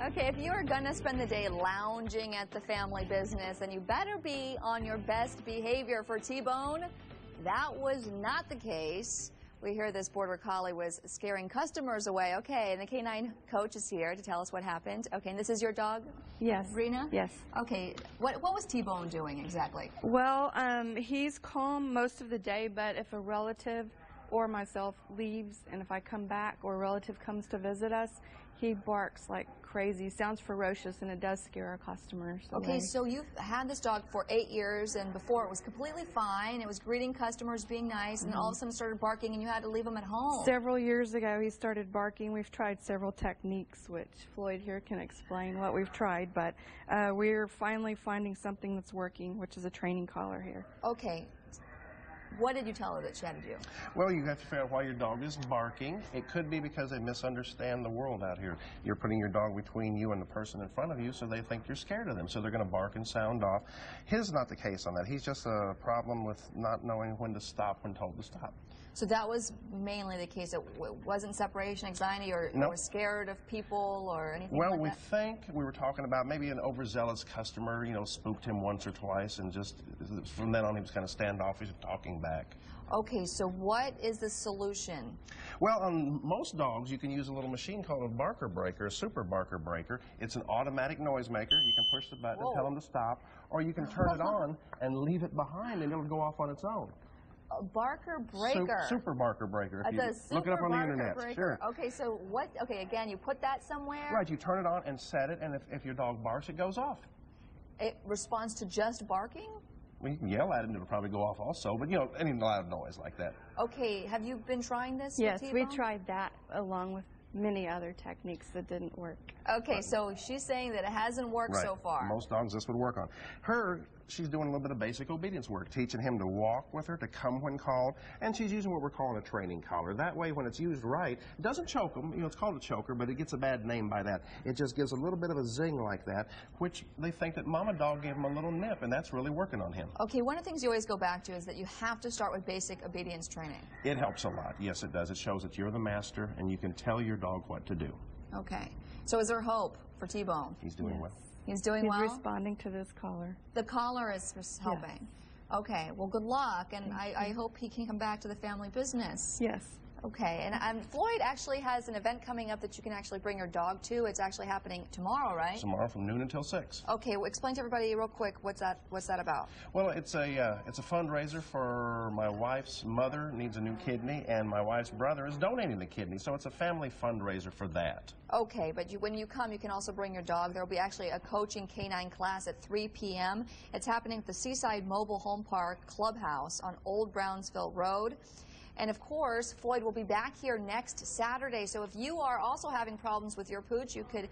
Okay, if you are going to spend the day lounging at the family business, then you better be on your best behavior. For T-Bone, that was not the case. We hear this border collie was scaring customers away. Okay, and the K-9 coach is here to tell us what happened. Okay, and this is your dog? Yes. Rena? Yes. Okay, what was T-Bone doing exactly? Well, he's calm most of the day, but if a relative or myself leaves, and if I come back or a relative comes to visit us, he barks like crazy. Sounds ferocious, and it does scare our customers away. Okay, so you've had this dog for 8 years, and before it was completely fine. It was greeting customers, being nice, and then all of a sudden started barking, and you had to leave him at home. Several years ago, he started barking. We've tried several techniques, which Floyd here can explain what we've tried, but we're finally finding something that's working, which is a training collar here. Okay. What did you tell her that she had to do? Well, you have to figure out why your dog is barking. It could be because they misunderstand the world out here. You're putting your dog between you and the person in front of you, so they think you're scared of them. So they're going to bark and sound off. His not the case on that. He's just a problem with not knowing when to stop when told to stop. So that was mainly the case. It wasn't separation anxiety or, nope. or scared of people or anything well, like we that? think we were talking about maybe an overzealous customer, you know, spooked him once or twice, and just from then on he was kind of standoffish and talking back. Okay, so what is the solution? Well, on most dogs, you can use a little machine called a Barker breaker, a super Barker breaker. It's an automatic noisemaker. You can push the button and tell them to stop, or you can turn it on and leave it behind, and it'll go off on its own. A Barker breaker. Super Barker breaker. If you look it up on the internet. Breaker. Sure. Okay, so what? Okay, again, you put that somewhere. Right. You turn it on and set it, and if your dog barks, it goes off. It responds to just barking? Well, you can yell at it, and it'll probably go off also. But you know, any loud noise like that. Okay. Have you been trying this? Yes, with we tried that along with many other techniques that didn't work. Okay, so she's saying that it hasn't worked so far. Most dogs this would work on. She's doing a little bit of basic obedience work, teaching him to walk with her, to come when called, and she's using what we're calling a training collar. That way, when it's used right, it doesn't choke them. You know, it's called a choker, but it gets a bad name by that. It just gives a little bit of a zing like that, which they think that mama dog gave him a little nip, and that's really working on him. Okay, one of the things you always go back to is that you have to start with basic obedience training. It helps a lot. Yes, it does. It shows that you're the master, and you can tell your dog what to do. Okay. So is there hope for T-Bone? He's doing well. He's doing well? He's responding to this collar. The collar is helping? Yes. Okay. Well, good luck, and I hope he can come back to the family business. Yes. Okay. And Floyd actually has an event coming up that you can actually bring your dog to. It's actually happening tomorrow, right? Tomorrow from noon until 6. Okay. Well, explain to everybody real quick what's that about. Well, it's a fundraiser for my wife's mother needs a new kidney, and my wife's brother is donating the kidney, so it's a family fundraiser for that. Okay, but when you come, you can also bring your dog. There will be actually a coaching K-9 class at 3 p.m. It's happening at the Seaside Mobile Home Park Clubhouse on Old Brownsville Road. And of course, Floyd will be back here next Saturday. So if you are also having problems with your pooch, you could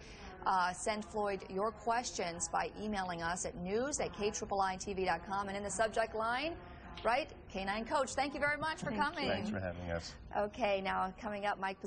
send Floyd your questions by emailing us at news@KIIITV.com. And in the subject line, right, K-9 Coach. Thank you very much for coming. Thanks for having us. Okay, now coming up, Mike